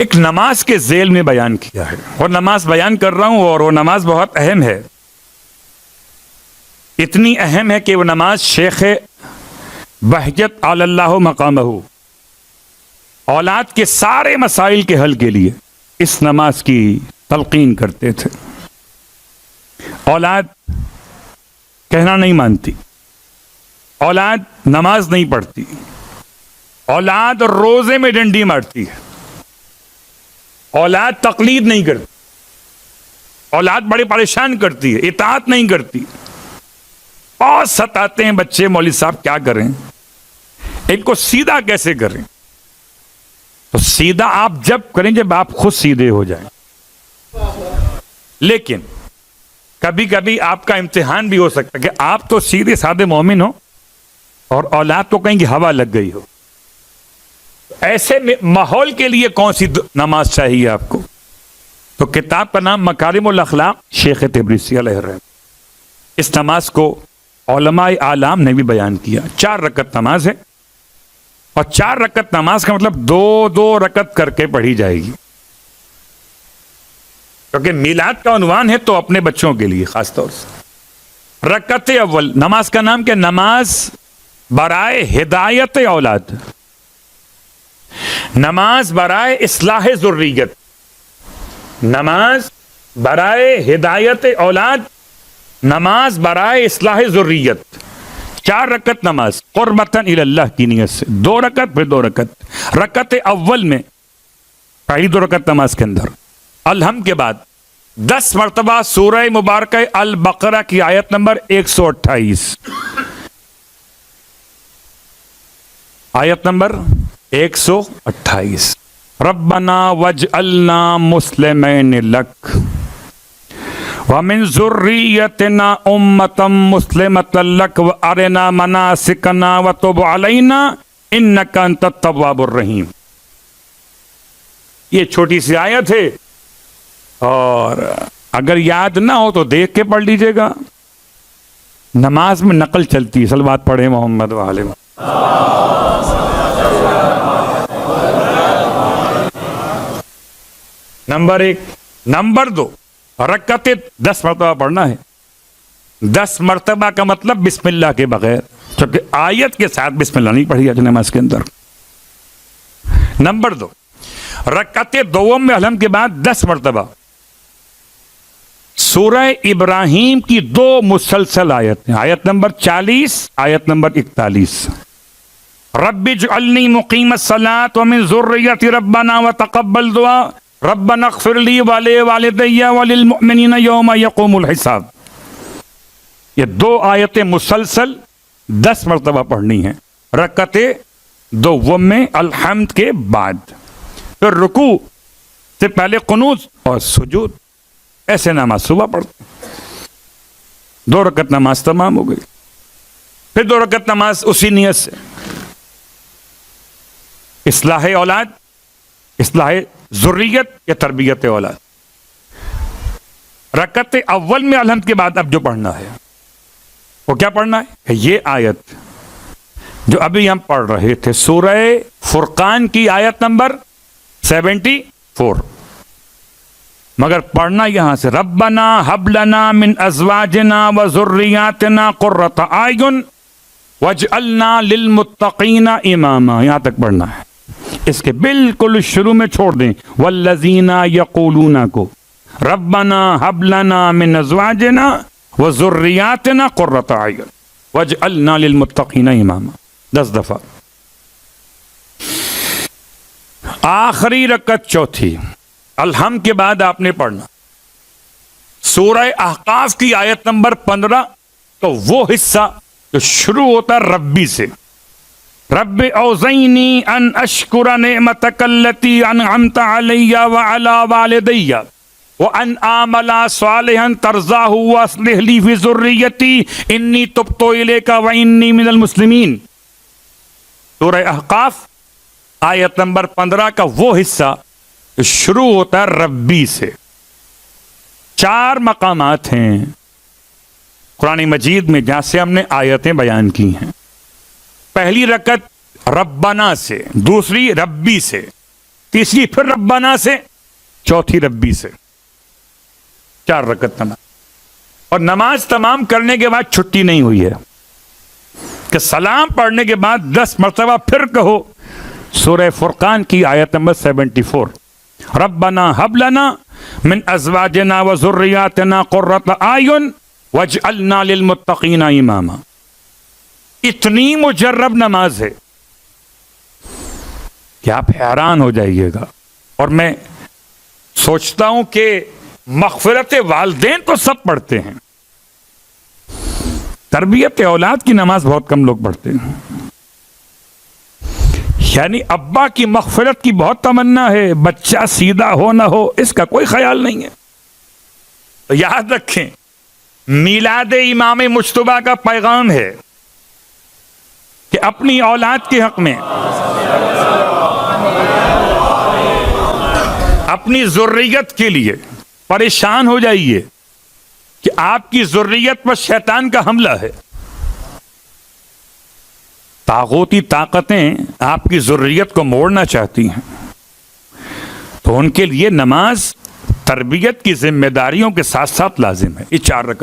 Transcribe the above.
ایک نماز کے ذیل میں بیان کیا ہے، اور نماز بیان کر رہا ہوں، اور وہ نماز بہت اہم ہے، اتنی اہم ہے کہ وہ نماز شیخ بہجت علی اللہ مقامہ، اولاد کے سارے مسائل کے حل کے لیے اس نماز کی تلقین کرتے تھے۔ اولاد کہنا نہیں مانتی، اولاد نماز نہیں پڑھتی، اولاد روزے میں ڈنڈی مارتی ہے، اولاد تقلید نہیں کرتی، اولاد بڑے پریشان کرتی ہے، اطاعت نہیں کرتی، اور ستاتے ہیں بچے، مولوی صاحب کیا کریں، ان کو سیدھا کیسے کریں؟ تو سیدھا آپ جب کریں جب آپ خود سیدھے ہو جائیں۔ لیکن کبھی کبھی آپ کا امتحان بھی ہو سکتا ہے کہ آپ تو سیدھے سادے مومن ہو اور اولاد کو کہیں کہ ہوا لگ گئی ہو، ایسے میں ماحول کے لیے کون سی نماز چاہیے آپ کو؟ تو کتاب کا نام مکارم الاخلاق، شیخ تبریسی علیہ الرحمہ۔ اس نماز کو علماء اعلام نے بھی بیان کیا، 4 رکعت نماز ہے، اور 4 رکعت نماز کا مطلب 2 رکعت کر کے پڑھی جائے گی، کیونکہ میلاد کا عنوان ہے تو اپنے بچوں کے لیے خاص طور سے۔ رکعت اول، نماز کا نام کیا؟ نماز برائے ہدایت اولاد، نماز برائے اصلاح ذریت، نماز برائے ہدایت اولاد، نماز برائے اصلاح ذریت۔ 4 رکعت نماز قربتاً الی اللہ کی نیت سے، 2 رکعت پھر 2 رکعت۔ رکعت اول میں پہلی 2 رکعت نماز کے اندر الحمد کے بعد 10 مرتبہ سورہ مبارکہ البقرہ کی آیت نمبر 128، آیت نمبر 128، ربنا وجعلنا مسلمین لک ومن ذریتنا امتا مسلمتا لک وارنا مناسکنا وتب علینا انک انت التواب الرحیم۔ یہ چھوٹی سی آیت ہے، اور اگر یاد نہ ہو تو دیکھ کے پڑھ لیجئے گا، نماز میں نقل چلتی ہے، صلوات پڑھیں محمد وآلہ محمد۔ نمبر 1۔ نمبر 2، رکعت 10 مرتبہ پڑھنا ہے۔ 10 مرتبہ کا مطلب بسم اللہ کے بغیر، کیونکہ آیت کے ساتھ بسم اللہ نہیں پڑھی جاتی نماز کے اندر۔ نمبر 2، رکعت دوم میں الحمد کے بعد 10 مرتبہ سورہ ابراہیم کی 2 مسلسل آیت ہیں، آیت نمبر 40، آیت نمبر 41۔ رب اجعلنی مقیم الصلاۃ ومن ذریتی ربنا وتقبل دعا ربنا اغفر لی ولوالدی وللمؤمنین یوم یقوم الحساب۔ یہ 2 آیتیں مسلسل 10 مرتبہ پڑھنی ہیں رکعت دوم میں الحمد کے بعد، پھر رکوع سے پہلے قنوت اور سجود۔ ایسے نماز صبح پڑھتے، 2 رکعت نماز تمام ہو گئی، پھر 2 رکعت نماز اسی نیت سے، اصلاح اولاد، اصلاح ذریت یا تربیت اولاد۔ رکعت اول میں الحمد کے بعد اب جو پڑھنا ہے وہ کیا پڑھنا ہے؟ یہ آیت جو ابھی ہم پڑھ رہے تھے، سورہ فرقان کی آیت نمبر 74، مگر پڑھنا یہاں سے، ربنا ہب لنا من ازواجنا وذریاتنا قرۃ اعین واجعلنا للمتقین اماما، یہاں تک پڑھنا ہے۔ اس کے بالکل شروع میں چھوڑ دیں والذین یقولون کو، ربنا ہب لنا من ازواجنا وذریاتنا قرۃ اعین واجعلنا للمتقین اماما، 10 دفعہ۔ آخری رکعت چوتھی، الحمد کے بعد آپ نے پڑھنا سورہ احقاف کی آیت نمبر 15، تو وہ حصہ جو شروع ہوتا ہے ربی سے، رب اوزعنی ان اشکر نعمتک التی انعمت علی وعلی والدی وان اعمل صالحا ترضاہ واصلح لی فی ذریتی انی تبت الیک وانی من المسلمین۔ سورہ احقاف آیت نمبر 15 کا وہ حصہ شروع ہوتا ہے ربی سے۔ 4 مقامات ہیں قرآن مجید میں جہاں سے ہم نے آیتیں بیان کی ہیں۔ پہلی رکعت ربنا سے، دوسری ربی سے، تیسری پھر ربنا سے، چوتھی ربی سے، 4 رکعت نماز. اور نماز تمام کرنے کے بعد چھٹی نہیں ہوئی ہے کہ سلام پڑھنے کے بعد 10 مرتبہ پھر کہو سورہ فرقان کی آیت نمبر 74، ربنا حب لنا من ازواجنا و ذریاتنا قرۃ اعین واجعلنا للمتقین اماما. اتنی مجرب نماز ہے کہ آپ حیران ہو جائیے گا. اور میں سوچتا ہوں کہ مغفرت والدین تو سب پڑھتے ہیں، تربیت اولاد کی نماز بہت کم لوگ پڑھتے ہیں. یعنی ابا کی مغفرت کی بہت تمنا ہے، بچہ سیدھا ہو نہ ہو اس کا کوئی خیال نہیں ہے. تو یاد رکھیں، میلاد امام مجتبیٰ کا پیغام ہے کہ اپنی اولاد کے حق میں، اپنی ذریت کے لیے پریشان ہو جائیے کہ آپ کی ذریت پر شیطان کا حملہ ہے. طاغوتی طاقتیں آپ کی ذریت کو موڑنا چاہتی ہیں، تو ان کے لیے نماز تربیت کی ذمہ داریوں کے ساتھ ساتھ لازم ہے. یہ 4 رکعت